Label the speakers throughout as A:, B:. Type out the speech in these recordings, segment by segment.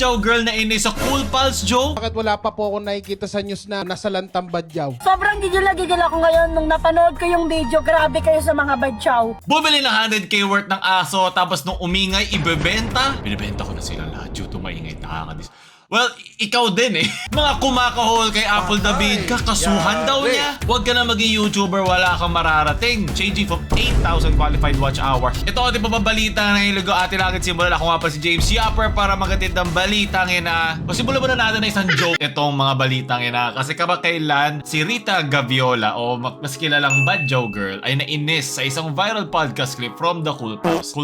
A: Badyaw girl na inay sa Cool Pals joke?
B: Bakit wala pa po ako nakikita sa news na nasa lantang badyaw?
C: Sobrang gigil na gigil ako ngayon nung napanood ko yung video. Grabe kayo sa mga badyaw.
A: Bumili ng 100k worth ng aso tapos nung umingay, ibebenta? Binibenta ko na sila lahat due to maingay. Nakakadis. Well, ikaw din eh. Mga kumakahol kay Apple David, kakasuhan daw niya. Huwag ka na maging YouTuber, wala kang mararating. Changing from 8,000 qualified watch hours. Ito ating papabalita na ilago atin agad simulan. Ako nga pa si James Yapper para magatid ng balitang ina. Pasimulan muna natin na isang joke itong mga balitang ina. Kasi kamakailan si Rita Gaviola o mas kilalang Badyaw girl ay nainis sa isang viral podcast clip from the Cool Pals.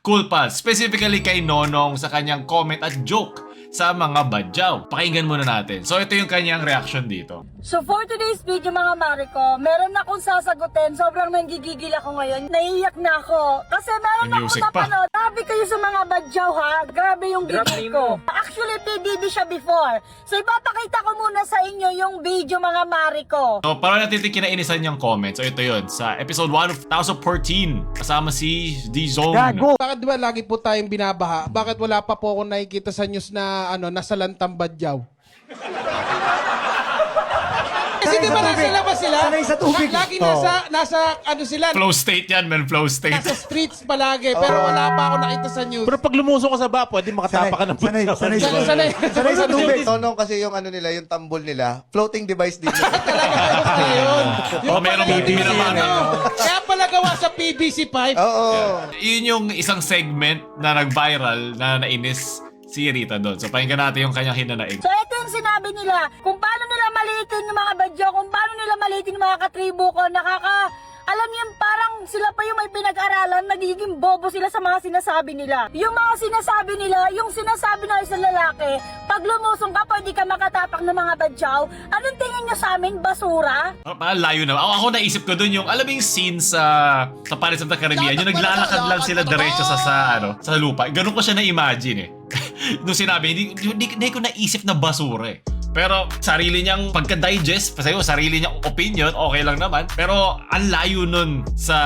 A: Cool Pals. Specifically kay Nonong sa kanyang comment at joke sa mga badyaw. Pakinggan muna natin. So ito yung kanyang reaction dito.
C: So for today's video mga Mariko, meron akong sasagutin. Sobrang nanggigigil ako ngayon. Naiiyak na ako. Kasi meron
A: May
C: akong
A: music pa.
C: napanood. Grabe kayo sa mga badyaw ha. Grabe yung gigil ko. Actually, PDD siya before. So ipapakita ko muna sa inyo yung video mga Mariko.
A: So para natin kinainisan yung comment. So ito yun. Sa episode 1 of 2014. Kasama si D-Zone.
B: Bakit di ba lagi po tayong binabaha? Bakit wala pa po ako nakikita sa news na nasa lantang badyaw? Kasi di ba nasa labas sila?
D: Sanay sa tubig.
B: Lagi nasa ano sila?
A: Flow state yan, man. Flow state.
B: Nasa streets palagi. Pero wala pa ako nakita sa news.
E: Pero pag lumusong ka sa ba, pwede makatapa ka ng
D: Sanay
B: Sanay
D: sa tubig.
F: Tonong kasi yung ano nila, yung tambol nila, floating device din.
B: Yun.
A: Oh, meron
B: PVC,
A: binabano.
B: Kaya pala gawa sa PVC pipe.
F: Oo.
A: Yun yung isang segment na nag-viral na nainis si Rita doon. So pakinggan natin yung kanyang hinanaig.
C: So ito yung sinabi nila. Kung paano nila maliitin yung mga badyaw, kung paano nila maliitin yung mga katribo ko, alam niyo, parang sila pa yung may pinag-aralan, nagiging bobo sila sa mga sinasabi nila. Yung mga sinasabi nila, yung sinasabi ng isang lalaki, pag lumusong ka, pwede ka makatapak ng mga badyaw. Anong tingin niyo sa amin? Basura?
A: Parang layo na. Ako naisip ko doon yung, alam mo yung scene sa Pirates of the Caribbean, yung naglalakad lang sila diretso sa lupa. Ganun ko siya na-imagine eh. Nung sinabi, hindi ko naisip na basura eh. Pero sarili niyang pagka-digest, sarili niyang opinion, okay lang naman. Pero ang layo nun sa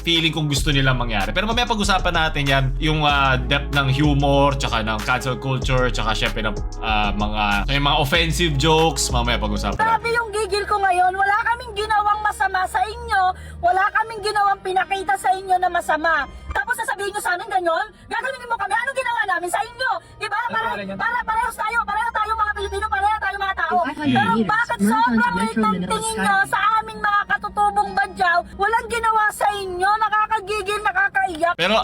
A: feeling kung gusto nilang mangyari. Pero mamaya pag-usapan natin yan, yung depth ng humor, tsaka ng cancel culture, tsaka syempre ng mga offensive jokes, mamaya pag-usapan natin.
C: Grabe yung gigil ko ngayon. Wala kaming ginawang masama sa inyo. Wala kaming ginawang pinakita sa inyo na masama. Tapos sasabihin nyo sa amin ganyan? Gagawin mo kami. Anong ginawa namin sa inyo? Diba? Para parehas tayo. Pareho tayo mga Pilipino. Pareho tayo mga tao. Pero bakit sobrang late ng tingin nyo sa aming mga katutubong badyaw? Walang ginawa sa inyo. Nakakagigil, nakakaiyak.
A: Pero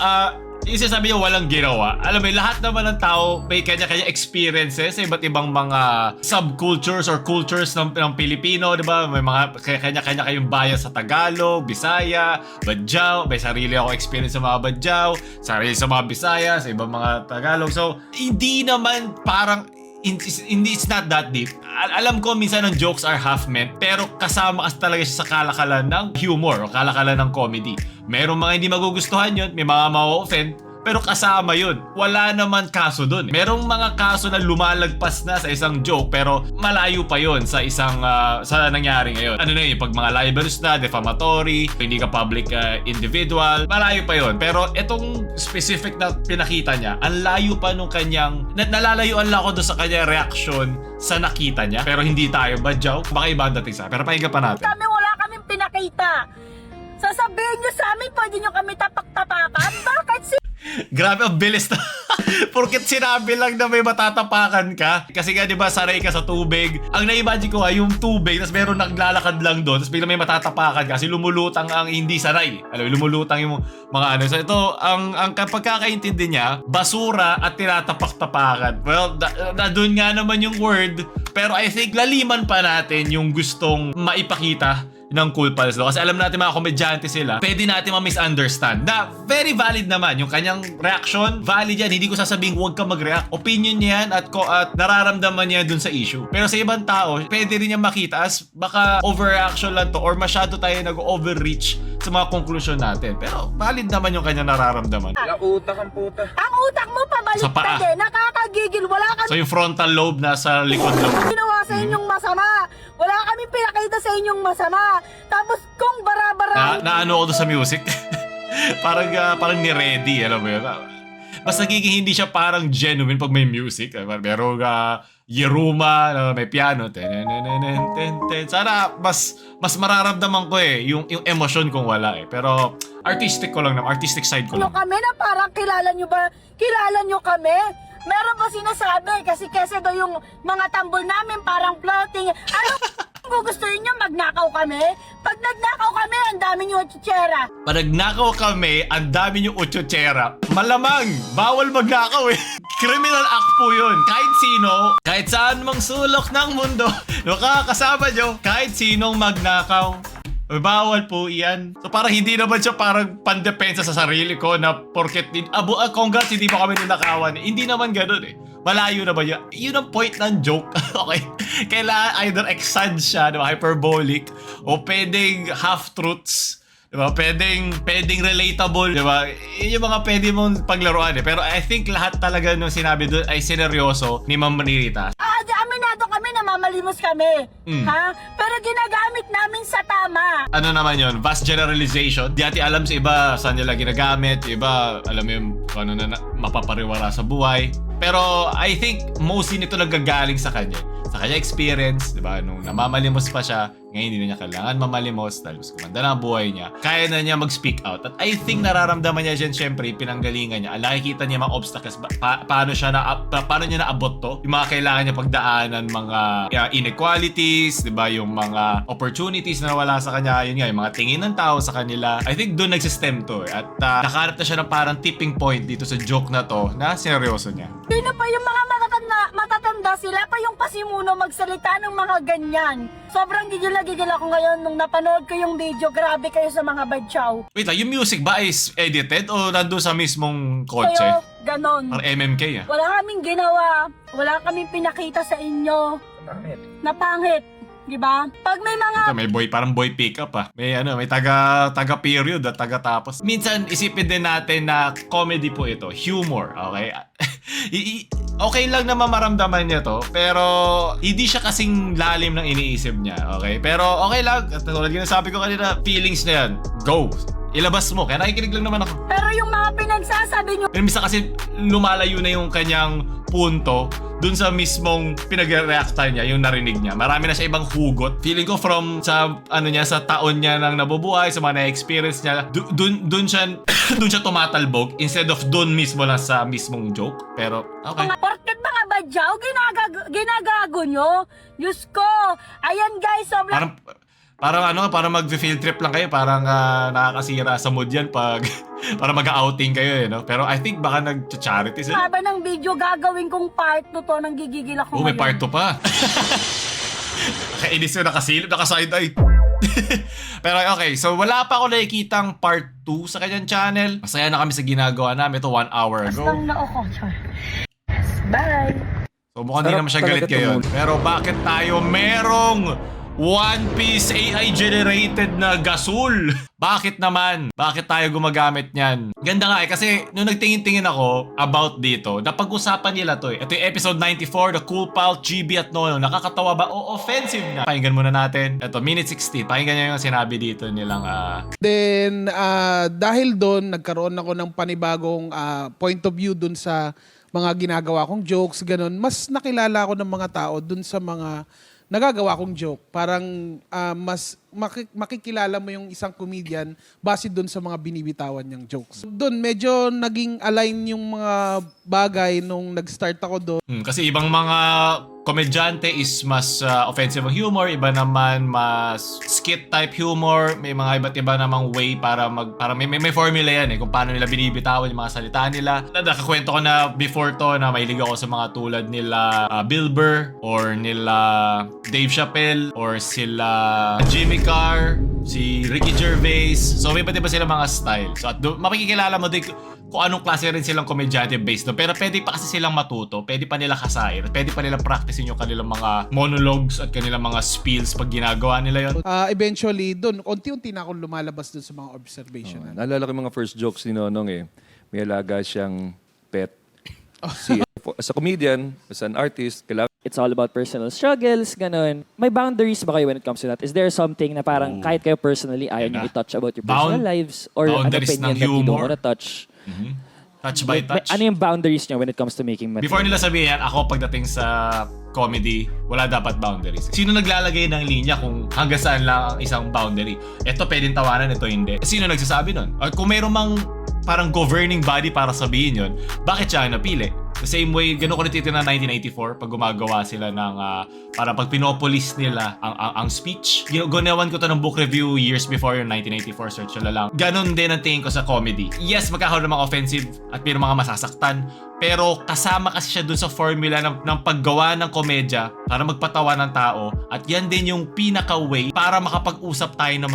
A: yung sinasabi niya walang ginawa. Alam mo, lahat naman ng tao may kanya-kanya experiences sa iba't ibang mga subcultures or cultures ng Pilipino, di ba? May mga kanya-kanya kayong bias sa Tagalog, Bisaya, Badyaw. May sarili ako experience sa mga Badyaw, sarili sa mga Bisaya, sa ibang mga Tagalog. So, hindi naman parang it's not that deep. Alam ko minsan ang jokes are half meant, pero kasama kasi talaga siya sa kalakalan ng humor o kalakalan ng comedy. Merong mga hindi magugustuhan yun, may mga ma-offend, pero kasama yun. Wala naman kaso dun. Merong mga kaso na lumalagpas na sa isang joke, pero malayo pa yun sa isang sa nangyari ngayon. Ano na yun, pag mga libelous na, defamatory, hindi ka public individual, malayo pa yun. Pero itong specific na pinakita niya, ang layo pa nung kanyang, nalalayuan lang ako doon sa kanyang reaction sa nakita niya, pero hindi tayo badyaw. Baka iba ang dating sa pero pakinggan pa natin.
C: Wala kaming pinakita. Sasabihin nyo sa amin, pwede nyo kami tapak-tapakan? Bakit
A: Grabe, ang bilis na. Porket sinabi lang na may matatapakan ka. Kasi nga, di ba, sanay ka sa tubig. Ang na-imagine ko yung tubig, tapos meron naglalakad lang doon, tapos bigla may matatapakan ka kasi lumulutang ang hindi sanay. Alam, lumulutang yung mga ano. So ito, ang pagkakaintindi niya, basura at tinatapak-tapakan. Well, doon nga naman yung word. Pero I think laliman pa natin yung gustong maipakita ng Cool Pals Law. Kasi alam natin mga komedyante sila, pwede natin ma-misunderstand. Na very valid naman. Yung kanyang reaction, valid yan. Hindi ko sasabing huwag ka mag-react. Opinion niya yan at nararamdaman niya dun sa issue. Pero sa ibang tao, pwede rin niya makita as baka overreaction lang to or masyado tayo nag-overreach sa mga conclusion natin. Pero valid naman yung kanyang nararamdaman.
C: ang utak mo
A: Sa paa.
C: pabaliktad eh. Nakakagigil. Wala
A: So yung frontal lobe nasa likod lang.
C: ginawa sa inyong masama. Wala kaming pinakita sa inyong masama. Tapos kung bara-bara
A: Na ano ako doon sa music. parang ni ready, alam mo yun. mas nagiging hindi siya parang genuine pag may music. Merong Yeruma, may piano. Sana mas mararamdaman ko yung emosyon kung wala eh. Pero artistic ko lang naman, artistic side ko lang.
C: kami na parang kilala nyo ba? Kilala nyo kami? Meron pa sinasabi kasi daw yung mga tambol namin parang floating. Ano gugustuhin nyo? Magnakaw kami? Pag nagnakaw kami, ang dami nyo chichera.
A: Pag nagnakaw kami, ang dami yung utsotsera. Malamang, bawal magnakaw eh. Criminal act po yun. Kahit sino, kahit saan mang sulok ng mundo, makakasama nyo, kahit sinong magnakaw. Bawal po iyan. So parang hindi naman siya parang pandepensa sa sarili ko na porket congrats hindi mo kami ninakawan. Hindi naman ganun eh. Malayo na ba yun? Yun ang point ng joke. Okay? Kailangan either exaggerate siya, diba? Hyperbolic, o pwedeng half-truths. Diba? Pwedeng relatable, diba? Yun yung mga pwede mong paglaruan eh. Pero I think lahat talaga nung sinabi doon ay sineryoso ni Ma'am Manirita.
C: Aminado kami na mamalimos kami. Ha? Pero ginagamit namin sa tama.
A: Ano naman yun? Vast generalization. Di ati alam sa iba saan nila ginagamit. Yung iba, alam mo yung ano na mapapariwara sa buhay. Pero I think mostly nito nagagaling sa kanya. Sa kanya experience, di ba? Nung namamalimos pa siya, ngayon hindi na niya kailangan mamalimos dahil mas kumanda na ang buhay niya. Kaya na niya mag-speak out. At I think nararamdaman niya dyan, syempre, pinanggalingan niya. Nakikita niya mga obstacles. Paano niya naabot to? Yung mga kailangan niya pagdaanan, mga inequalities, di ba? Yung mga opportunities na nawala sa kanya. Yun nga, yung mga tingin ng tao sa kanila. I think doon nagsistem to. At nakahanap na siya ng parang tipping point dito sa joke na to na seryoso niya.
C: Sino pa yung mga matatanda sila pa yung pasimuno magsalita ng mga ganyan. Sobrang gigil ako ngayon nung napanood ko yung video. Grabe kayo sa mga badyaw.
A: Wait lang, yung music ba is edited o nandun sa mismong kotse?
C: Kayo, ganon.
A: Parang MMK ah.
C: Wala kaming ginawa. Wala kaming pinakita sa inyo. Napangit. Diba? Pag may mga...
A: Ito, may parang boy pickup ah. May taga period at taga tapos. Minsan isipin din natin na comedy po ito, humor, okay? Okay lang na maramdaman niya to, pero hindi siya kasing lalim ng iniisip niya, okay? Pero okay lang, at tulad yung sabi ko kanina, feelings na yan, go! Ilabas mo, kaya nakikinig lang naman ako.
C: Pero yung mga pinagsasabi nyo...
A: Pero minsan kasi lumalayo na yung kanyang punto dun sa mismong pinag-reactan niya, yung narinig niya. Marami na siya ibang hugot. Feeling ko from sa sa taon niya nang nabubuhay, sa mga na-experience niya, dun siya tumatalbog instead of dun mismo lang sa mismong joke. Pero okay.
C: Porket mga badyaw, ginagago nyo. Diyos ko. Ayan guys, sobrang...
A: Parang mag-field trip lang kayo, parang nakakasira sa mood yan pag para mag-outing kayo no? Pero I think baka nag-charity sila.
C: Haba ng video gagawin kong part 2 to, nang gigigil ako
A: May
C: ngayon.
A: part 2 pa. Kainis ko nakasilip, nakaside eye. Pero okay, so wala pa ako nakikitang part 2 sa kanyang channel. Masaya na kami sa ginagawa namin. Ito 1 hour ago.
C: Basta na ako, char. Bye!
A: So mukhang hindi naman siya galit ngayon. Pero bakit tayo merong One Piece AI generated na gasol? Bakit naman? Bakit tayo gumagamit niyan? Ganda nga kasi nung nagtingin-tingin ako about dito, napag-usapan nila to eh. Ito yung episode 94, The Cool Pal, GB at Nono. Nakakatawa ba o offensive na? Pakinggan muna natin. Ito, minute 16. Pakinggan niyo yung sinabi dito nilang
B: Then, dahil doon, nagkaroon ako ng panibagong point of view doon sa mga ginagawa kong jokes, ganun. Mas nakilala ako ng mga tao doon sa mga nagagawa kong joke. Parang mas makikilala mo yung isang comedian base doon sa mga binibitawan niyang jokes. Doon, medyo naging align yung mga bagay nung nag-start ako doon.
A: Kasi ibang mga komedyante is mas offensive ang humor, iba naman mas skit type humor, may mga iba't iba namang way para may formula yan eh kung paano nila binibitawan yung mga salita nila. Nakakwento ko na before to na mahilig ako sa mga tulad nila Bill Burr or nila Dave Chappelle or sila Jimmy Carr, si Ricky Gervais. So may iba't iba sila mga style. So at makikilala mo din kung anong klase rin silang komedyante based doon. Pero pwede pa kasi silang matuto, pwede pa nila kasair, pwede pa nilang practicein yung kanilang mga monologues at kanilang mga spills pag ginagawa nila yon.
B: Eventually, doon, unti-unti na akong lumalabas doon sa mga observation.
D: Naalala ko yung mga first jokes ni Nonong eh. May alaga siyang pet. As a comedian, as an artist, kailangan
G: It's all about personal struggles, ganun. May boundaries ba kayo when it comes to that? Is there something na parang kahit kayo personally ayaw nyo i-touch about your personal lives or an
A: boundaries
G: opinion
A: ng
G: that you don't
A: humor.
G: wanna touch?
A: Touch by touch.
G: Ano yung boundaries niya when it comes to making material?
A: Before nila sabihin, ako pagdating sa comedy, wala dapat boundaries. Sino naglalagay ng linya kung hanggang saan lang ang isang boundary? Ito pwedeng tawanan, ito hindi. Sino nagsasabi nun? Or kung mayroong mang parang governing body para sabihin yun, bakit siya ang napili? The same way, ganun ko natitin na 1984 pag gumagawa sila ng para pag pinopolis nila ang speech. Ginawan ko to ng book review years before yung 1984, search nyo lang. Ganun din ang tingin ko sa comedy. Yes, magkakaroon ng mga offensive at mayroong mga masasaktan. Pero kasama kasi siya dun sa formula ng paggawa ng komedya para magpatawa ng tao. At yan din yung pinaka-way para makapag-usap tayo ng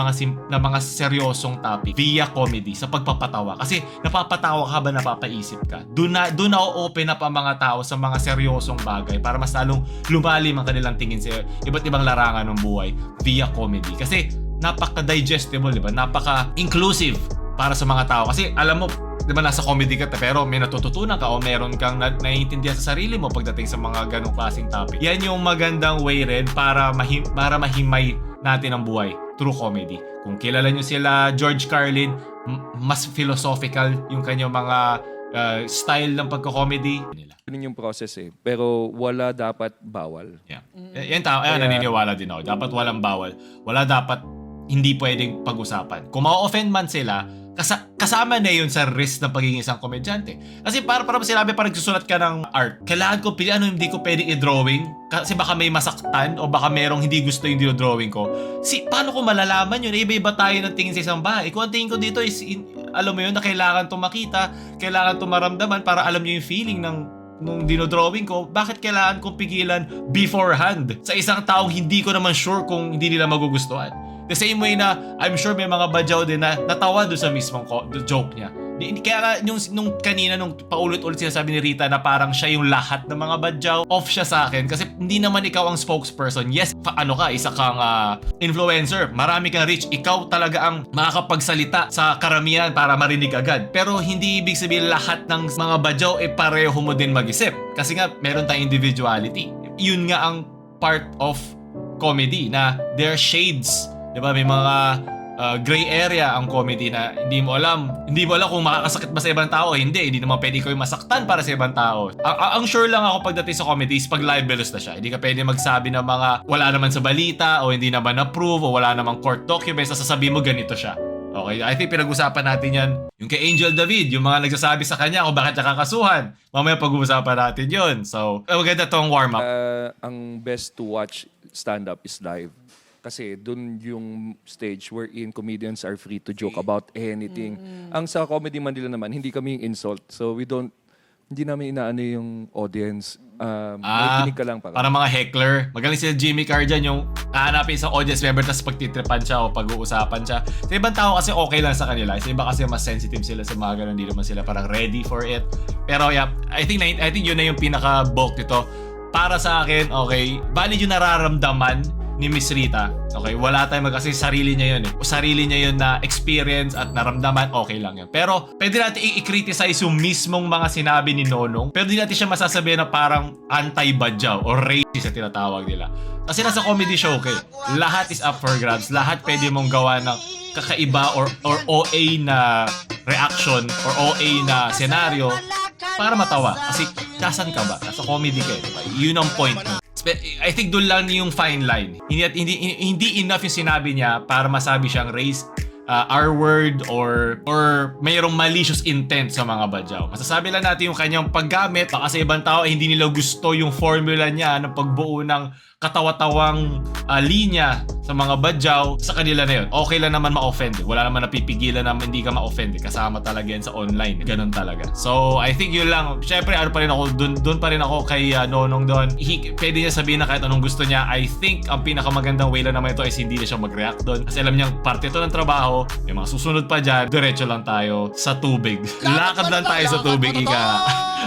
A: mga seryosong topic via comedy sa pagpapatawa. Kasi napapatawa ka ba, napapaisip ka? Doon na open up ang mga tao sa mga seryosong bagay para mas lalong lumalim ang kanilang tingin sa iba't ibang larangan ng buhay via comedy. Kasi napaka-digestible, di ba? Napaka-inclusive para sa mga tao. Kasi alam mo, di ba nasa comedy ka pero may natututunan ka o meron kang naiintindihan sa sarili mo pagdating sa mga ganong klaseng topic. Yan yung magandang way rin para mahimay natin ang buhay through comedy. Kung kilala nyo sila George Carlin, mas philosophical yung kanyang mga style ng pagko-comedy nila.
D: Yun yung process eh. Pero wala dapat bawal.
A: Yeah. Yan tao, naniniwala din ako. Dapat walang bawal. Wala dapat hindi pwedeng pag-usapan. Kung ma-offend man sila, kasama na yun sa risk ng pagiging isang komedyante. Kasi para sinabi, parang nagsusulat ka ng art. Kailangan ko hindi ko pwedeng i-drawing kasi baka may masaktan o baka merong hindi gusto yung drawing ko. Paano ko malalaman yun? Iba-iba tayo ng tingin sa isang bahay. Kung ang tingin ko dito is, alam mo yun, na kailangan itong makita, kailangan itong maramdaman para alam nyo yung feeling nung dinodrawing ko, bakit kailangan kong pigilan beforehand sa isang taong hindi ko naman sure kung hindi nila magugustuhan. The same way na I'm sure may mga badyaw din na natawa doon sa mismong joke niya. Kaya nga nung kanina nung paulit-ulit sinasabi ni Rita na parang siya yung lahat ng mga badyaw, off siya sa akin kasi hindi naman ikaw ang spokesperson. Yes, isa kang influencer, marami kang reach, ikaw talaga ang makakapagsalita sa karamihan para marinig agad. Pero hindi ibig sabihin lahat ng mga badyaw pareho mo din mag-isip. Kasi nga meron tayong individuality. Yun nga ang part of comedy na there are shades. Diba? May mga gray area ang comedy na hindi mo alam kung makakasakit ba sa ibang tao o hindi. Hindi naman pwede ko yung masaktan para sa ibang tao. Ang sure lang ako pagdating sa comedy is pag libelous na siya. Hindi ka pwede magsabi ng mga wala naman sa balita o hindi naman approve o wala namang court documents na sasabihin mo ganito siya. Okay, I think pinag-usapan natin yan. Yung kay Angel David, yung mga nagsasabi sa kanya kung bakit siya kakasuhan. Mamaya pag-uusapan natin yun. So, maganda tong warm-up.
D: Ang best to watch stand-up is live. Kasi dun yung stage wherein comedians are free to joke about anything. Ang sa Comedy Manila naman, hindi kami yung insult. So hindi namin inaano yung audience. May kinig ka lang
A: para mga heckler. Magaling sila Jimmy Carr dyan, yung hahanapin sa audience member tapos pagtitripan siya o pag-uusapan siya. Sa ibang tao kasi okay lang sa kanila. Sa iba kasi mas sensitive sila sa mga ganun. Hindi naman sila parang ready for it. Pero yeah, I think yun na yung pinaka-bulk nito. Para sa akin, okay, valid yung nararamdaman ni Miss Rita. Okay, wala tayong kasi sarili niya yun eh. Sarili niya yun na experience at naramdaman, okay lang yun. Pero pwede natin i-criticize yung mismong mga sinabi ni Nonong. Pero di natin siya masasabihin na parang anti-badyaw or racist na tinatawag nila. Kasi nasa comedy show kayo. Lahat is up for grabs. Lahat pwede mong gawa ng kakaiba or OA na reaction or OA na senaryo para matawa. Kasi kasan ka ba? Nasa comedy kayo. Diba? Yun ang point. I think doon lang yung fine line. Hindi enough yung sinabi niya para masabi siyang race, R-word or mayroong malicious intent sa mga badyaw. Masasabi lang natin yung kanyang paggamit. Baka sa ibang tao hindi nila gusto yung formula niya ng pagbuo ng katawa-tawang linya sa mga badyaw. Sa kanila na yun. Okay lang naman ma-offend. Wala naman napipigilan na hindi ka ma-offend. Kasama talaga yan sa online. Ganun talaga. So, I think yun lang. Siyempre, doon pa rin ako kay Nonong doon. Pwede niya sabihin na kahit anong gusto niya. I think ang pinakamagandang way lang naman ito is hindi na siya mag-react doon. Kasi alam niyang parte ito ng trabaho. May mga susunod pa dyan. Diretso lang tayo sa tubig. Lakad lang tayo sa tubig, ika.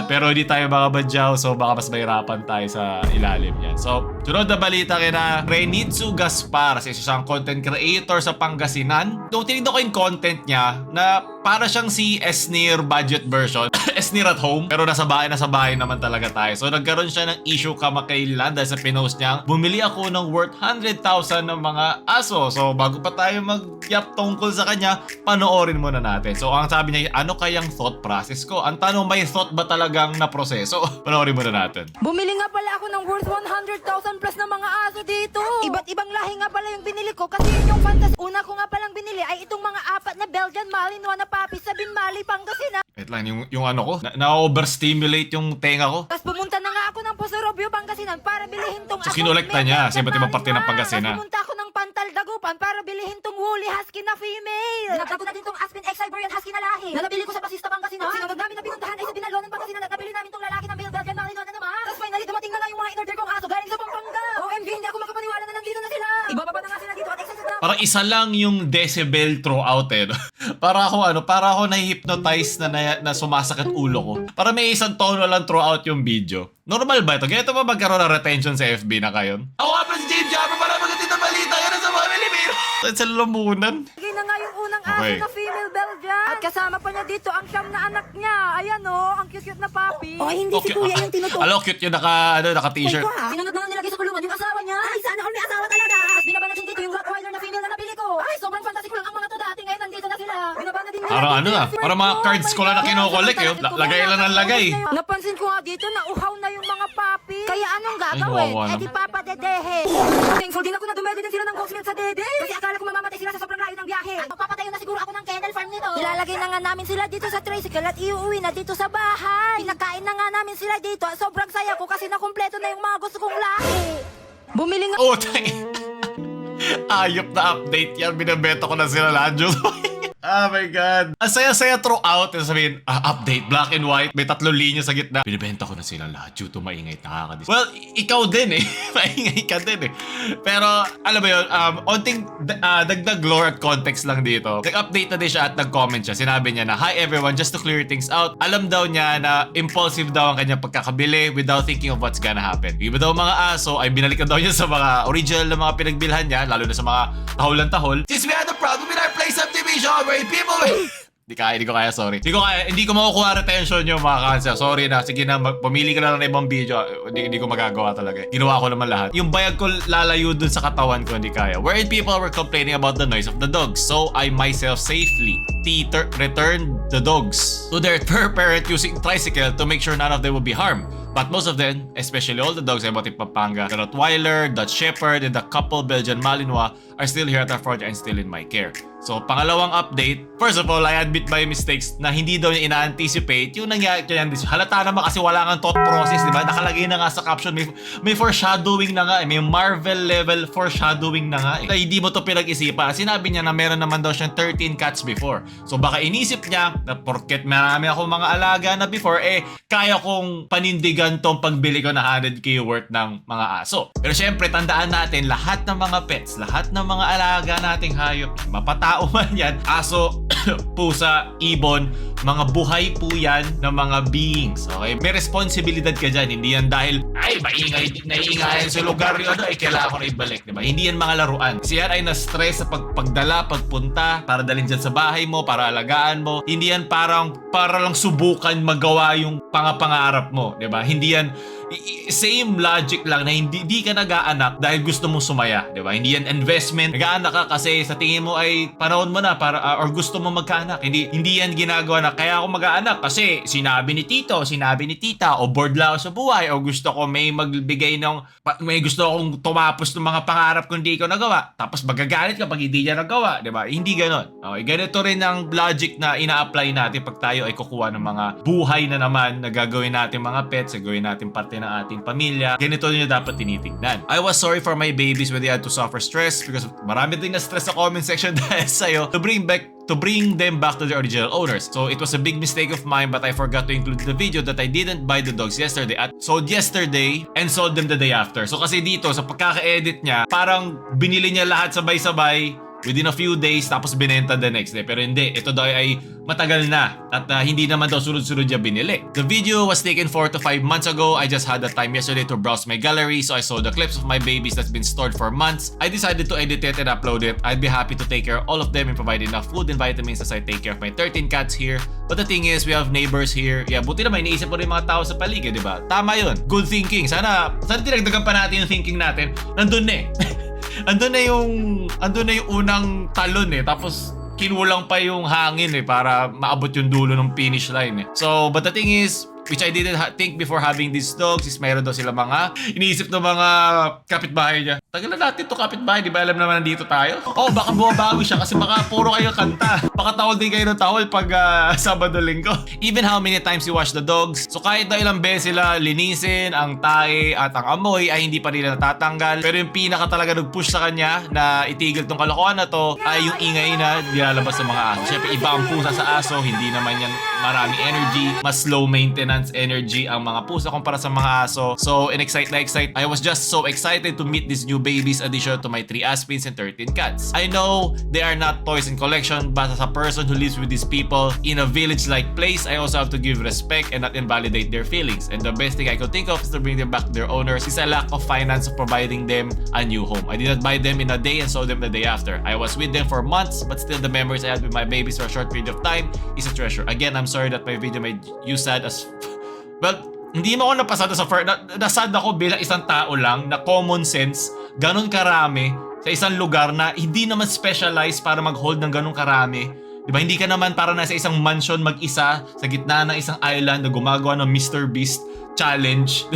A: Pero hindi tayo makabadyaw, so baka mas mahirapan tayo sa ilalim yan. So, sunod na balita kina Renitsu Gaspar, sa isang content creator sa Pangasinan. Kung tinignan ko yung content niya, na para siyang si Esnir budget version. Esnir at home, pero nasa bahay naman talaga tayo. So, nagkaroon siya ng issue kamakailan dahil sa pinost niya, bumili ako ng worth 100,000 ng mga aso. So, bago pa tayo mag-yap tungkol sa kanya, panoorin muna natin. So, ang sabi niya, ano kayang thought process ko? Ang tanong, may thought ba talagang naproseso? Panoorin muna natin.
H: Bumili nga pala ako ng worth 100,000 plus na mga aso dito. Iba't ibang lahi nga pala yung binili ko kasi yun yung fantasy. Una ko nga palang binili ay itong mga 4 na Belgian Malinois na puppies sa Binmali, Pangasinan.
A: Wait lang, yung ano ko, na-overstimulate yung tenga ko.
H: Tapos pumunta na nga ako ng Posorobio, Pangasinan para bilihin tong
A: So, kinolekta niya sa iba't ibang parte ng Pangasinan.
H: Tapos pumunta ako ng Pantal Dagupan para bilihin tong woolly husky na female. Dinagdag ko na din tong Aspen Ex-Siberian Husky na lahi na nabili ko sa Basista, Pangasinan. Sinunod namin na pinuntahan ay sa Binalonan, Pangasinan at nabili namin tong lalaki ng Belgian Malinois na naman. Tapos finally dumating na nga yung mga in-order kong aso galing sa Pampanga. OMG, hindi ako makapaniwala na nandito na sila. Ibababa na nga sila dito at excited na.
A: Parang isa lang yung decibel throughout no? para ako na-hypnotize na sumasakit ulo ko. Para may isang tono lang throughout yung video. Normal ba ito? Ganito ba magkaroon ng retention sa FB na kayo? Ako nga pa si James Jabba para magandang na balita yan sa mga Pilipino. Sa lumunan.
H: Lagay na nga yung unang aso
A: Okay.
H: na female Belgian. At kasama pa niya dito ang siyam na anak niya. Ayan ang cute-cute na puppy.
C: Oh, hindi si kuya yung tinutukoy.
A: Alo, cute yung naka-t-shirt.
C: Sinunod na nga nilagay sa kulungan yung asawa niya. Ay, sana all may asawa talaga. Tapos binaban natin dito yung Rottweiler na female na nabili ko. Ay, sobrang fantasy ko lang ang mga to dati. Ngayon nandito na sila. Binaban na din nila.
A: Parang ano na, parang mga cards ko lang na kinokolek eh. Lagay lang ng lagay.
H: Napansin ko nga dito na uhaw na yung mga puppy. Kaya anong gagawin?
A: kawawa
H: Eh
A: naman.
H: di papadedehe. Thankful din ako na dumedi din sila ng ghost milk sa dede. Kasi akala ko mamamatay sila sa sobrang layo ng biyahe. At magpapatayo na siguro ako ng kennel farm nito. Ilalagay na nga namin sila dito sa tricycle at iuwi na dito sa bahay. Pinakain na nga namin sila dito at sobrang saya ko kasi nakumpleto na yung mga gusto kong lahi. Bumili nga
A: Oh, tayo. Ayop na update yan. Binabenta ko na sila lahat. Oh my God. Ang saya-saya throughout. Sabihin, update, black and white. May 3 linya sa gitna. Binibenta ko na sila lahat due to maingay. Nakakadis. Well, ikaw din eh. Maingay ka din eh. Pero, alam mo yun, onting dagdag lore at context lang dito. Nag-update na din siya at nag-comment siya. Sinabi niya na, hi everyone, just to clear things out. Alam daw niya na impulsive daw ang kanyang pagkakabili without thinking of what's gonna happen. Iba daw mga aso ay binalik na daw niya sa mga original na mga pinagbilhan niya, lalo na sa mga tahol-tahol. Since we had a problem with our play subdivision where people Hindi ko kaya, sorry. Hindi ko makukuha retention yung mga cancel. Sorry na, sige na, pumili ka na ng ibang video. Hindi ko magagawa talaga. Ginawa ko naman lahat. Yung bayag ko lalayo dun sa katawan ko, hindi kaya. Wherein people were complaining about the noise of the dogs. So, I myself safely returned the dogs to their parent using tricycle to make sure none of them will be harmed. But most of them, especially all the dogs I bought in Pampanga, the Rottweiler, Dutch Shepherd, and the couple Belgian Malinois are still here at our farm and still in my care. So, pangalawang update, first of all, I admit my mistakes na hindi daw niya ina-anticipate yung nangyari kaya halata naman kasi wala kang thought process, di ba? Nakalagay na nga sa caption, may foreshadowing na nga, may Marvel level foreshadowing na nga. Na hindi mo to pinag-isipan. Sinabi niya na meron naman daw siyang 13 cats before. So, baka inisip niya na porket marami akong mga alaga na before, kaya kong panindigan tong pagbili ko na 100k worth ng mga aso. Pero syempre, tandaan natin, lahat ng mga pets, lahat ng mga alaga nating hayop, mapatao man yan, aso, pusa, ibon, mga buhay po yan ng mga beings. Okay? May responsibilidad ka dyan. Hindi yan dahil, naiingayan sa lugar yun, kailangan ko na ibalik. Diba? Hindi yan mga laruan. Kasi yan ay na-stress sa pagdala, pagpunta, para dalhin dyan sa bahay mo, para alagaan mo. Hindi yan para lang subukan magawa yung pangarap mo. Diba? Hindi yan, same logic lang na hindi ka nag-aanak dahil gusto mong sumaya, di ba? Hindi yan investment. Nag-aanak ka kasi sa tingin mo ay panahon mo na para or gusto mo magkaanak. Hindi yan ginagawa na kaya ako mag-aanak kasi sinabi ni tito, sinabi ni tita, o bored lang ako sa buhay, o gusto ko may gusto akong tumapos ng mga pangarap kung hindi ko nagawa. Tapos magagalit ka pag hindi niya nagawa, di ba? Hindi ganon. Okay, ganito rin ang logic na ina-apply natin pag tayo ay kukuha ng mga buhay na naman na gagawin natin mga pets, gagawin natin parte ng ating pamilya. Ganito nyo dapat tinitignan. I was sorry for my babies when they had to suffer stress because marami din na stress sa comment section dahil sa'yo to bring them back to their original owners. So it was a big mistake of mine, but I forgot to include the video that I didn't buy the dogs yesterday at sold yesterday and sold them the day after. So kasi dito sa pagkaka-edit niya, parang binili niya lahat sabay-sabay within a few days tapos binenta the next day. Pero hindi, ito daw ay matagal na at hindi naman daw sunod-sunod niya binili. The video was taken 4 to 5 months ago. I just had the time yesterday to browse my gallery, so I saw the clips of my babies that's been stored for months. I decided to edit it and upload it. I'd be happy to take care of all of them and provide enough food and vitamins as I take care of my 13 cats here. But the thing is, we have neighbors here. Yeah, buti naman iniisip mo rin mga tao sa paligid, di ba? Tama yun. Good thinking. Sana dinagdagan pa natin yung thinking natin. Nandun na eh. andun na yung unang talon eh. Tapos kinulang pa yung hangin eh para maabot yung dulo ng finish line eh. So, but the thing is, which I didn't think before having these dogs is mayroon daw sila mga iniisip ng mga kapitbahay niya. Tagal na natin to kapitbahay, di ba alam naman nandito tayo? Oh, baka bumabawi siya kasi baka puro kayo kanta. Baka tawal din kayo ng tawal pag Sabado Linggo. Even how many times you wash the dogs. So kahit na ilang beses sila linisin, ang tae at ang amoy ay hindi pa nila natatanggal. Pero yung pinaka talaga nag-push sa kanya na itigil tong kalokohan na to ay yung ingay na nilalabas ng mga aso. Siyempre iba ang pusa sa aso, hindi naman yan maraming energy, mas low maintenance energy ang mga pusa kumpara sa mga aso. So, I was just so excited to meet these new babies addition to my 3 Aspins and 13 cats. I know they are not toys in collection, but as a person who lives with these people in a village-like place, I also have to give respect and not invalidate their feelings. And the best thing I could think of is to bring them back to their owners is a lack of finance of providing them a new home. I did not buy them in a day and sold them the day after. I was with them for months, but still the memories I had with my babies for a short period of time is a treasure. Again, I'm sorry that my video made you sad as... Well, hindi mo ako napasada sa first. Nasad ako bilang isang tao lang na common sense, ganun karami sa isang lugar na hindi naman specialized para mag-hold ng ganun karami. Diba? Hindi ka naman para nasa isang mansion mag-isa sa gitna ng isang island na gumagawa ng Mr. Beast challenge.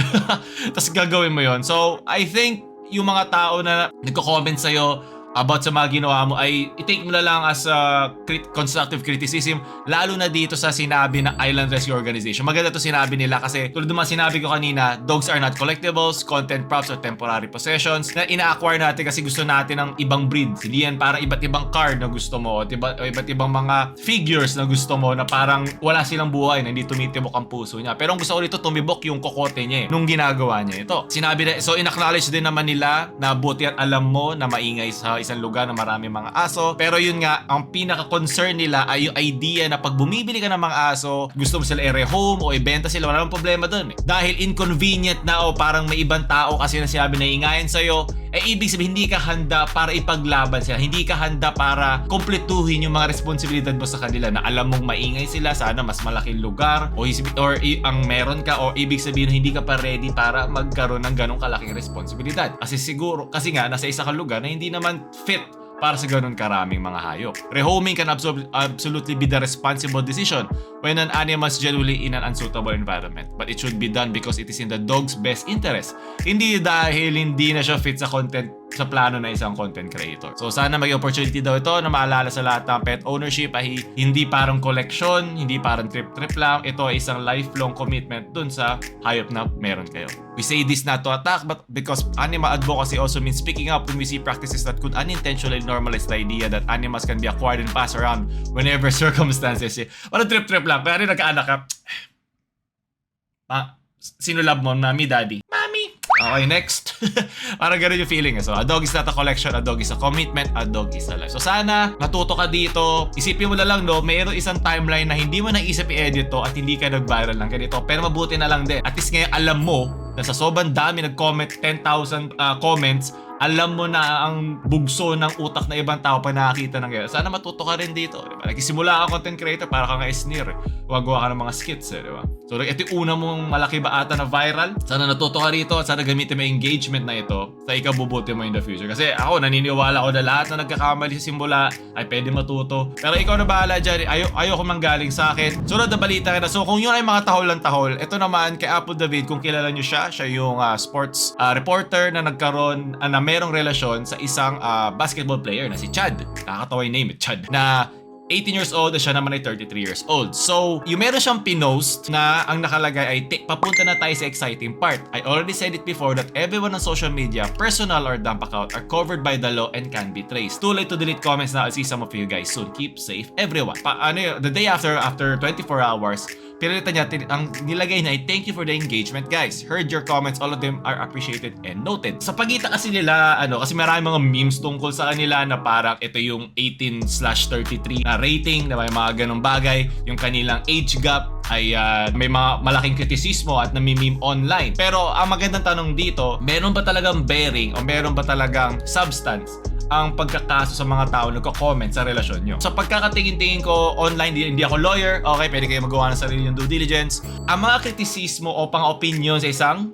A: Tapos gagawin mo yon. So, I think yung mga tao na nagko-comment sa'yo about sa mga ginawa mo ay i-take mo na lang as constructive criticism, lalo na dito sa sinabi ng Island Rescue Organization. Maganda to sinabi nila kasi tulad ng mga sinabi ko kanina, dogs are not collectibles, content props or temporary possessions na ina-acquire natin kasi gusto natin ng ibang breed. Hindi yan parang iba't ibang card na gusto mo o iba't ibang mga figures na gusto mo na parang wala silang buhay na hindi tumitibok ang puso niya. Pero ang gusto ko dito, tumibok yung kokote niya nung ginagawa niya ito. Sinabi na, so in-acknowledge din naman nila na buti at alam mo na maingay sa isang lugar na marami mga aso. Pero yun nga, ang pinaka-concern nila ay yung idea na pag bumibili ka ng mga aso, gusto mo sila i-rehome o ibenta sila, wala nang problema dun eh. Dahil inconvenient na o parang may ibang tao kasi na sinabi na ingayan sa'yo, ibig sabihin hindi ka handa para ipaglaban sila. Hindi ka handa para kumpletuhin yung mga responsibilidad mo sa kanila na alam mong maingay sila, sana mas malaking lugar or ang meron ka o ibig sabihin hindi ka pa ready para magkaroon ng ganong kalaking responsibilidad. Kasi nga nasa isa kang lugar na hindi naman fit para sa ganun karaming mga hayop. Rehoming can absolutely be the responsible decision when an animal is genuinely in an unsuitable environment. But it should be done because it is in the dog's best interest. Hindi dahil hindi na siya fit sa sa plano na isang content creator. So sana may opportunity daw ito na maalala sa lahat ng pet ownership ay hindi parang collection, hindi parang trip-trip lang. Ito ay isang lifelong commitment dun sa hayop na meron kayo. We say this not to attack, but because animal advocacy also means speaking up when we see practices that could unintentionally normalize the idea that animals can be acquired and passed around whenever circumstances. Walang trip-trip lang. Kaya rin nagkaanak ka. Sino love mo? Mami, daddy? Mami! Okay, next. Parang ganun yung feeling. So, a dog is not a collection, a dog is a commitment, a dog is a life. So, sana matuto ka dito. Isipin mo na lang, no, mayroon isang timeline na hindi mo naisip i-edit to at hindi ka nag-viral ng ganito. Pero mabuti na lang din. At least ngayon, alam mo na sa sobrang dami nag-comment, 10,000 comments, alam mo na ang bugso ng utak na ibang tao pa nakakita ng ganyan. Sana matuto ka rin dito. Diba? Nagsimula ka content creator para ka nga sneer. Gagawa ka ng mga skits. Diba? So, ito yung una mong malaki ba ata na viral. Sana natuto ka rito at sana gamitin mo yung engagement na ito sa ikabubuti mo in the future. Kasi ako, naniniwala ko na lahat na nagkakamali sa simula ay pwede matuto. Pero ikaw na bahala dyan. Ayoko manggaling sa akin. Sunod na balita na. So, kung yun ay mga tahol ng tahol, ito naman kay Apple David, kung kilala nyo siya yung sports reporter na nagkaroon na merong relasyon sa isang basketball player na si Chad. Nakakatawa yung name, Chad. Na 18 years old at siya naman ay 33 years old. So, yung meron siyang pinost na ang nakalagay ay papunta na tayo sa exciting part. I already said it before that everyone on social media, personal or dump account, are covered by the law and can be traced. Too late to delete comments now. I'll see some of you guys soon. Keep safe, everyone. The day after 24 hours, pinalitan niya, ang nilagay niya ay thank you for the engagement guys. Heard your comments, all of them are appreciated and noted. Sa pagitan kasi nila, kasi marami mga memes tungkol sa kanila na parang ito yung 18/33 na rating, na may mga ganong bagay. Yung kanilang age gap ay may mga malaking kritisismo at nami-meme online. Pero ang magandang tanong dito, meron ba talagang bearing o meron ba talagang substance ang pagkakaso sa mga tao nagko-comment sa relasyon nyo? Sa pagkakatingin-tingin ko online, hindi ako lawyer, okay, pwede kayo magawa ng sarili yung due diligence. Ang mga kritisismo o pang-opinion sa isang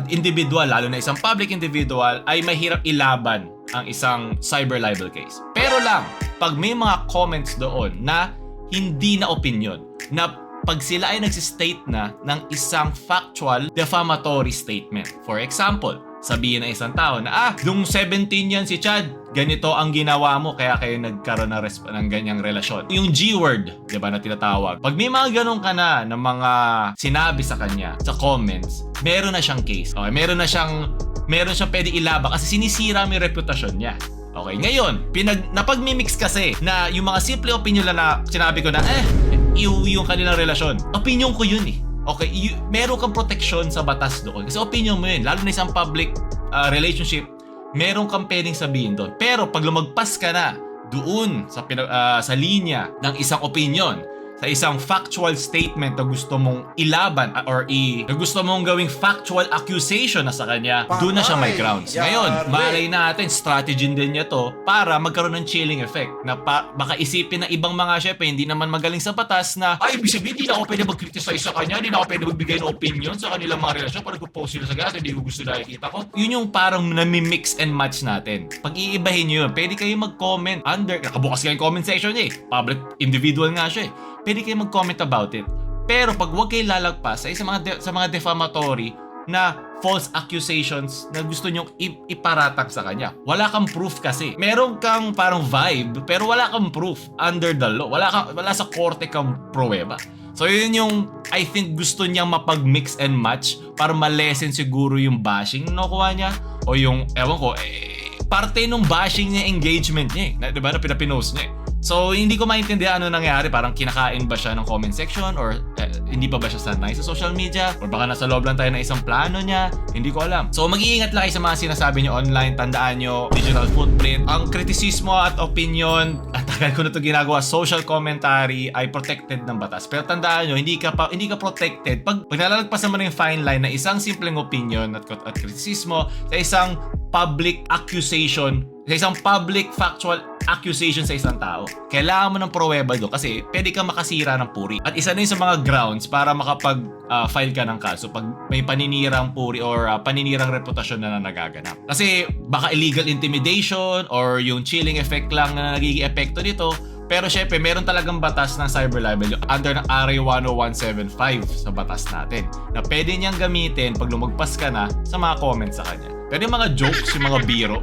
A: individual, lalo na isang public individual, ay mahirap ilaban ang isang cyber libel case. Pero lang, pag may mga comments doon na hindi na opinion, na pag sila ay nagsistate na ng isang factual defamatory statement. For example, sabihin ng isang tao na, nung 17 yan si Chad, ganito ang ginawa mo, kaya kayo nagkaroon ng ganyang relasyon. Yung G-word, di ba, na tinatawag. Pag may mga ganun ka na ng mga sinabi sa kanya, sa comments, meron na siyang case. Okay, meron siyang pwede ilabang kasi sinisira mo yung reputasyon niya. Okay, ngayon, napag-mimix kasi na yung mga simple opinion lang na sinabi ko na, yung kanilang relasyon. Opinion ko yun eh. Okay, meron kang protection sa batas doon. Kasi opinion mo yun. Lalo na isang public relationship, meron kang pwedeng sabihin doon. Pero pag lumagpas ka na doon sa linya ng isang opinion, sa isang factual statement na gusto mong ilaban or na gusto mong gawing factual accusation na sa kanya, doon na siya may grounds. Ngayon, malay natin, strategy din niya to para magkaroon ng chilling effect na baka isipin ng ibang mga syempre hindi naman magaling sa batas na ibig sabihin, hindi na ako pwede mag-criticize sa kanya, hindi na ako pwede magbigay ng opinion sa kanilang mga relasyon para nag-post sila sa gas, hindi ko gusto nakikita ko. Yun yung parang nami-mix and match natin. Pag iibahin nyo yun, pwede kayo mag-comment under, nakabukas kayo yung comment section niya public individual nga siya pwede kayo mag-comment about it. Pero pag huwag kayo lalagpas sa mga defamatory na false accusations na gusto nyong iparatak sa kanya. Wala kang proof kasi. Meron kang parang vibe, pero wala kang proof under the law. Wala sa korte kang pruweba. So yun yung I think gusto niyang mapag-mix and match para ma-lessen siguro yung bashing na nakuha niya o yung, ewan ko, parte nung bashing niya, engagement niya diba na pinapinost niya So, hindi ko maintindihan ano nangyari. Parang kinakain ba siya ng comment section or hindi pa ba siya sanay sa social media? Or baka nasa loob lang tayo ng isang plano niya? Hindi ko alam. So, mag-iingat lang kayo sa mga sinasabi niyo online. Tandaan niyo, digital footprint. Ang kritisismo at opinion, at tagal ko na ito ginagawa, social commentary ay protected ng batas. Pero tandaan niyo, hindi ka protected. Pag nalalagpasan mo na yung fine line na isang simpleng opinion at kritisismo sa isang public accusation, sa isang public factual accusation sa isang tao. Kailangan mo ng pruweba doon kasi pwede kang makasira ng puri. At isa na yun sa mga grounds para makapag-file ka ng kaso pag may paninirang puri or paninirang reputasyon na nagaganap. Kasi baka illegal intimidation or yung chilling effect lang na nagiging epekto nito. Pero syempre, meron talagang batas ng cyber libel under ng RA 10175 sa batas natin na pwede niyang gamitin pag lumagpas ka na sa mga comments sa kanya. Pero yung mga jokes, yung mga biro,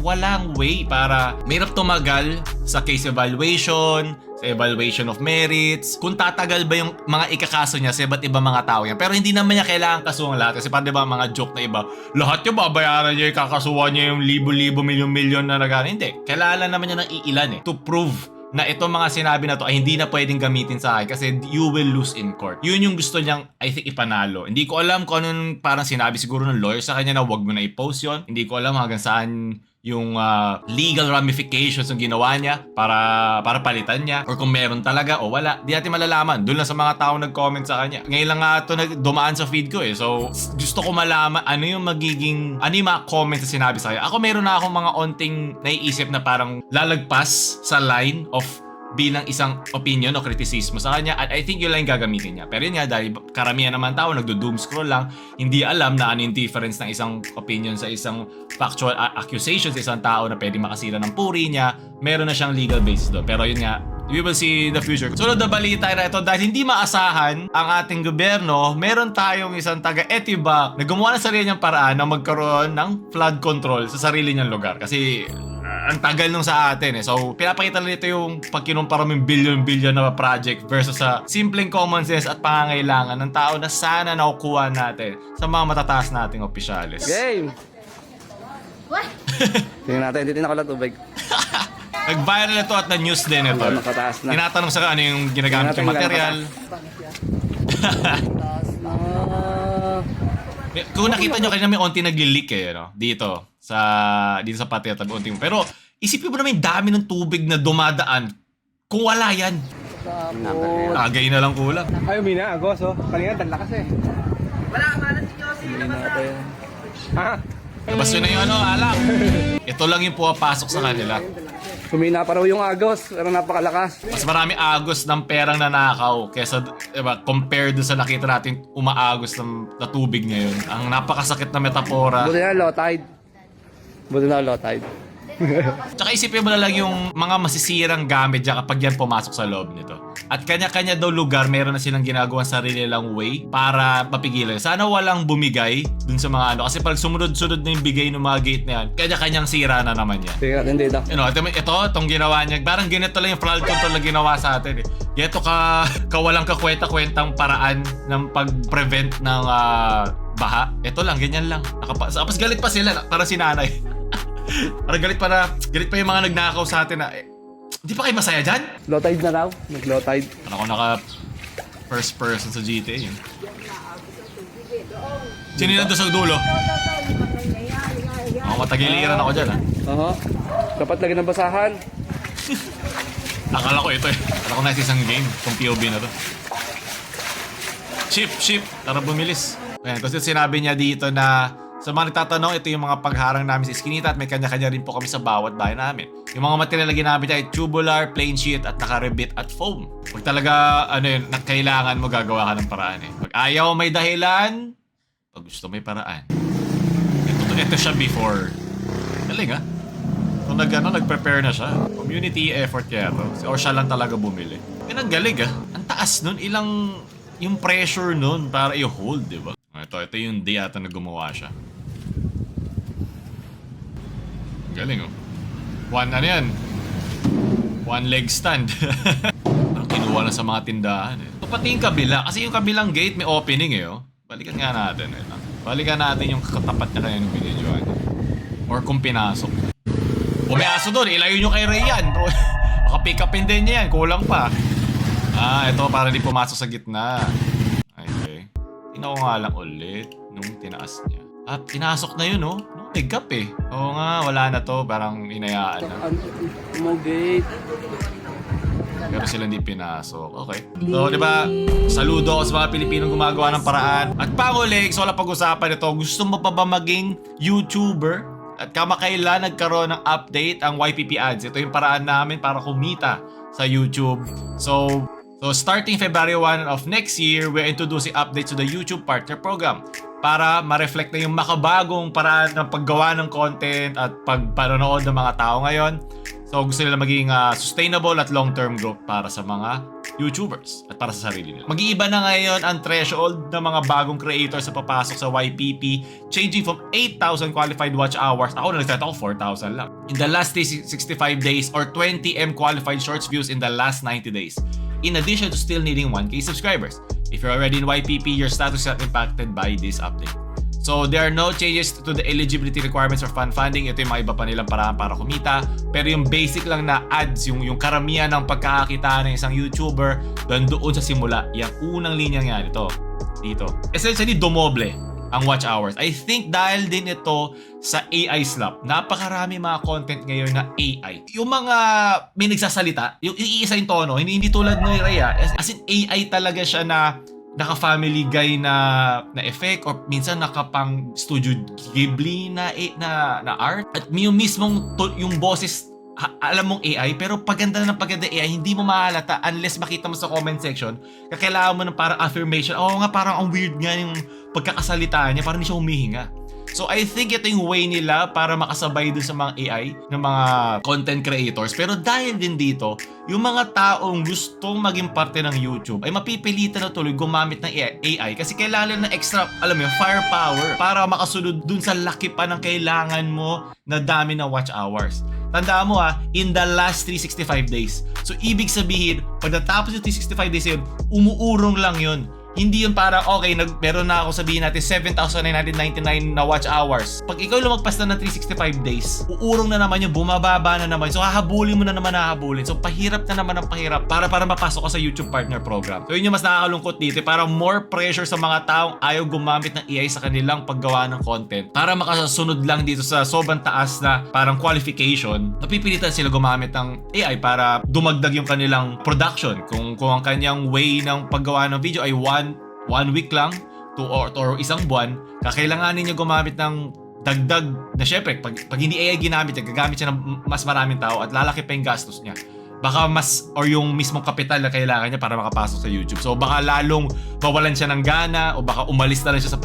A: walang way para mahirap tumagal sa case evaluation, sa evaluation of merits, kung tatagal ba yung mga ikakaso niya sa iba't ibang mga tao yan. Pero hindi naman niya kailangan kasuhan lahat. Kasi parang diba mga joke na iba, lahat yung babayaran niya, ikakasuhan niya yung libo-libo, milyon-milyon na nagana. Hindi. Kailangan naman niya ng iilan to prove na itong mga sinabi na to ay hindi na pwedeng gamitin sa akin kasi you will lose in court. Yun yung gusto niyang, I think, ipanalo. Hindi ko alam kung anong parang sinabi siguro ng lawyer sa kanya na wag mo na i-post yun. Hindi ko alam hanggang saan yung legal ramifications ng ginawa niya para palitan niya or kung meron talaga o wala. Di natin malalaman. Doon lang sa mga tao nag-comment sa kanya. Ngayon lang nga ito dumaan sa feed ko So, gusto ko malaman ano yung mga comments na sinabi sa kanya. Ako meron na akong mga onting naiisip na parang lalagpas sa line of bilang isang opinion o kritisismo sa kanya at I think yun lang yung gagamitin niya. Pero yun nga, dahil karamihan naman tao nagdo-doom scroll lang, hindi alam na ano yung difference ng isang opinion sa isang factual accusation sa isang tao na pwede makasira ng puri niya, meron na siyang legal basis doon. Pero yun nga, we will see in the future. Sunod na balita na ito, dahil hindi maasahan ang ating gobyerno, meron tayong isang taga-Etiba na gumawa ng sarili niyang paraan na magkaroon ng flood control sa sarili niyang lugar. Kasi ang tagal nung sa atin So, pinapakita nito yung pagkinumpara ng billion-billion na project versus sa simpleng common sense at pangangailangan ng tao na sana nakukuha natin sa mga matataas nating opisyalis.
I: Game! Tingnan natin, titignan ko lang tubig.
A: Nag-viral ito at na-news din ito.
I: Nakataas na.
A: Tinatanong sa ano yung ginagamit yung material. Kung nakita nyo kanina may onti nagli-leak eh, no? Dito sa patio tabi onti. Pero isipin mo naman yung dami ng tubig na dumadaan kung wala yan. Agay na lang kulang.
I: Ay, umina, agos, oh. Kanina, tanlakas eh. Ha?
A: Labas yun na yung alak. Ito lang yung pumapasok sa kanila.
I: Humina pa raw yung agos, pero napakalakas.
A: Mas marami agos ng perang nanakaw kesa, diba, compared doon sa nakita natin umaagos na tubig ngayon. Ang napakasakit na metapora.
I: Buti na low tide. Buti na low tide.
A: Tsaka isipin mo na lang yung mga masisirang gamit dyan kapag yan pumasok sa loob nito. At kanya-kanya daw lugar, meron na silang ginagawang sarili lang way para mapigilan. Sana walang bumigay dun sa mga ano. Kasi pag sumunod-sunod na yung bigay ng mga gate na yan, kanya-kanyang sira na naman yan.
I: Tingnan natin dito.
A: You know, itong ginawa niya, parang ganito lang yung flood control na ginawa sa atin eh. Ito kawalang kakwenta-kwentang paraan ng pag-prevent ng baha. Ito lang, ganyan lang. Tapos galit pa sila, para si nanay. Parang galit pa yung mga nagnakaw sa atin na, di pa kayo masaya dyan?
I: Low tide na raw. Nag-low tide.
A: Parang ako naka first person sa GTA yun. Sino yun doon sa dulo? Ako matagiliran ako dyan ha.
I: Dapat lagi ng basahan.
A: Akala ko ito eh. Akala ko nasa isang game. Kung POV na to. Ship. Tara bumilis. Ayan, tapos sinabi niya dito na sa mga nagtatanong, ito yung mga pagharang namin sa Eskinita at may kanya-kanya rin po kami sa bawat bahay namin. Yung mga material na ginamit ay tubular, plain sheet at nakarebit at foam. Pag talaga, kailangan mo gagawa ka ng paraan eh. Pag ayaw may dahilan, pag gusto may paraan. Ito siya before. Galing ah. Kung nag-prepare na siya. Community effort kaya to. Or siya lang talaga bumili. Pinanggalig ah. Ang taas nun, yung pressure nun para i-hold, di ba? Ito yung day ata na gumawa siya. Galing oh. One leg stand. Parang kinuha na sa mga tindahan eh. So, pati yung kabila. Kasi yung kabilang gate may opening eh oh. Balikan nga natin eh. Balikan natin yung katapat na kanya ng binidyoan. Or kung pinasok. Kung may aso doon, ilayo nyo kay Rayan. Baka pick upin din niya yan. Kulang pa. Ito para di pumasok sa gitna. Okay. Tingnan ko nga lang ulit nung tinaas niya. Pinasok na yun, oh. No, pick up eh. Oo nga, wala na to. Parang inayaan na.
I: Gate.
A: Pero sila hindi pinasok. Okay. So, di ba, saludo ako sa mga Pilipinong gumagawa ng paraan. At pangulig, so wala pag-usapan ito. Gusto mo pa ba maging YouTuber? At kamakailan nagkaroon ng update ang YPP Ads. Ito yung paraan namin para kumita sa YouTube. So starting February 1 of next year, we're introducing updates to the YouTube Partner Program para ma-reflect na yung makabagong paraan ng paggawa ng content at pagpanonood ng mga tao ngayon. So gusto nila maging sustainable at long-term growth para sa mga YouTubers at para sa sarili nila. Mag-iiba na ngayon ang threshold ng mga bagong creators na papasok sa YPP, changing from 8,000 qualified watch hours. Ako na nag-start ako, 4,000 lang. In the last 65 days or 20M qualified shorts views in the last 90 days. In addition to still needing 1K subscribers. If you're already in YPP, your status is not impacted by this update. So there are no changes to the eligibility requirements or fan funding. Ito yung mga iba pa nilang paraan para kumita. Pero yung basic lang na ads, yung karamihan ng pagkakakita ng isang YouTuber, doon sa simula, yung unang linya nga dito. Essentially, dumoble ang watch hours. I think dahil din ito sa AI slap. Napakarami mga content ngayon na AI. Yung mga may nagsasalita, yung iisa yung tono, hindi tulad ni Rhea. As in AI talaga siya na naka-family guy na effect or minsan nakapang Studio Ghibli na art. At yung mismong yung boses alam mong AI, pero paganda ng paganda AI, hindi mo mahalata unless makita mo sa comment section. Kailangan mo ng parang affirmation. Oo nga, parang ang weird nga yung pagkakasalita niya, parang hindi siya humihinga. So I think ito yung way nila para makasabay dun sa mga AI, ng mga content creators. Pero dahil din dito, yung mga taong gustong maging parte ng YouTube ay mapipilitan na tuloy gumamit ng AI kasi kailangan ng extra, alam mo yun, firepower para makasunod dun sa laki pa ng kailangan mo na dami na watch hours. Tandaan mo in the last 365 days. So ibig sabihin, pag natapos yung 365 days yun, umuurong lang yun. Hindi yun para, okay, meron na ako sabihin natin 7,999 na watch hours. Pag ikaw lumagpas na ng 365 days, uurong na naman yun, bumababa na naman. So hahabulin mo na naman hahabulin. So pahirap na naman ang pahirap para mapasok ka sa YouTube Partner Program. So yun yung mas nakakalungkot dito. Para more pressure sa mga taong ayaw gumamit ng AI sa kanilang paggawa ng content. Para makasunod lang dito sa sobrang taas na parang qualification, napipilitan sila gumamit ng AI para dumagdag yung kanilang production. Kung ang kanyang way ng paggawa ng video ay one week lang or isang buwan, kakailanganin niya gumamit ng dagdag na syempre, pag hindi AI ginamit niya, gagamit siya ng mas maraming tao at lalaki pa yung gastos niya. Baka or yung mismong kapital na kailangan niya para makapasok sa YouTube. So baka lalong mawalan siya ng gana o baka umalis na lang siya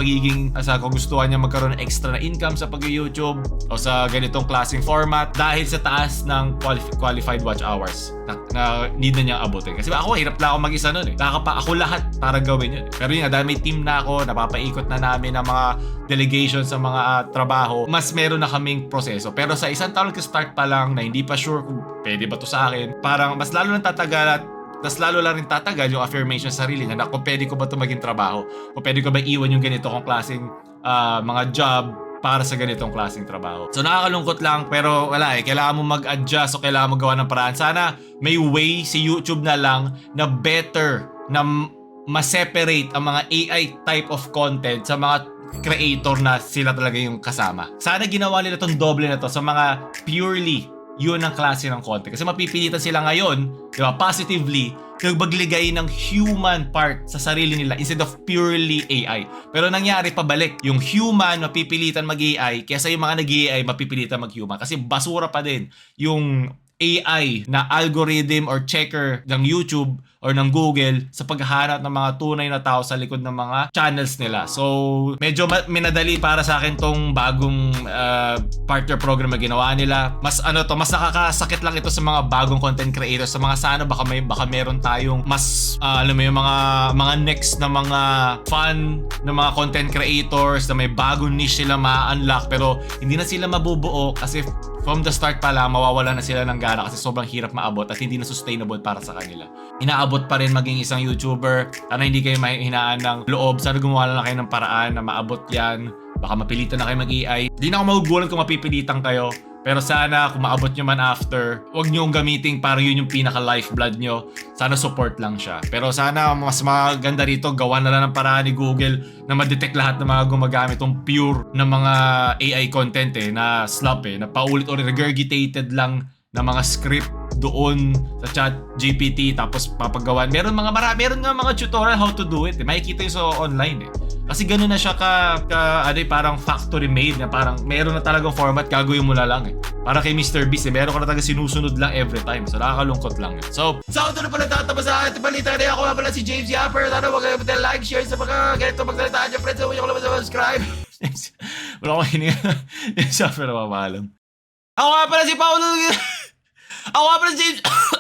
A: sa kagustuhan niya magkaroon ng extra na income sa pag-YouTube o sa ganitong klaseng format dahil sa taas ng qualified watch hours na need na niyang abutin. Kasi ako, hirap lang ako mag-isa nun eh. Ako lahat para gawin yun. Pero yun, dahil may team na ako, napapaikot na namin ng mga delegation sa mga trabaho, mas meron na kaming proseso. Pero sa isang taon ka-start pa lang na hindi pa sure kung pwede ba to sa akin, parang mas lalo nang tatagal at mas lalo lang rin tatagal yung affirmation sa sarili na kung pwede ko ba ito maging trabaho, kung pwede ko ba iwan yung ganito kong klaseng mga job para sa ganitong klaseng trabaho. So nakakalungkot lang pero wala eh, kailangan mo mag-adjust o kailangan mo gawa ng paraan. Sana may way si YouTube na lang na better na ma-separate ang mga AI type of content sa mga creator na sila talaga yung kasama. Sana ginawa nila tong doble na to sa mga purely yun ang klase ng content. Kasi mapipilitan sila ngayon, di ba, positively, magbigay ng human part sa sarili nila instead of purely AI. Pero nangyari pabalik, yung human mapipilitan mag-AI kaysa yung mga nag-AI mapipilitan mag-human. Kasi basura pa din yung AI na algorithm or checker ng YouTube or ng Google sa paghahanap ng mga tunay na tao sa likod ng mga channels nila. So, medyo minadali para sa akin tong bagong partner program na ginawa nila. Mas nakakasakit lang ito sa mga bagong content creators. Sa mga sana baka meron tayong mas alam mo yung mga next na mga fun na mga content creators na may bagong niche sila ma-unlock pero hindi na sila mabubuo kasi from the start pa lang, mawawala na sila ng gana kasi sobrang hirap maabot at hindi na sustainable para sa kanila. Inaabot pa rin maging isang YouTuber. Sana hindi kayo mahinaan ng loob. Sana gumawa na kayo ng paraan na maabot yan. Baka mapilitan na kayo mag-AI. Hindi na ako magugulan kung mapipilitan kayo. Pero sana kung maabot nyo man after, huwag nyo gamitin para yun yung pinaka-lifeblood nyo. Sana support lang siya. Pero sana mas maganda rito, gawa na lang ng paraan ni Google na ma-detect lahat ng mga gumagamit ng pure na mga AI content na slop na paulit or regurgitated lang na mga script doon sa chat GPT tapos papagawan. Meron nga mga tutorial how to do it. Makikita yung sa online Kasi gano'n na siya parang factory made na parang meron na talagang format, gagawin mo na lang Para kay Mr. Beast meron ka na talaga sinusunod lang every time. So nakakalungkot lang So, ito na pala tatapos sa ating balita na ako nga pala si James Yapper. Sana huwag kayo like, share sa mga ganito magdalitaan niyo. Friends, huwag niyo ko naman subscribe. Wala akong hininga. James Yapper na mamahalam. Ako nga pala si Paolo. Ako nga pala si James.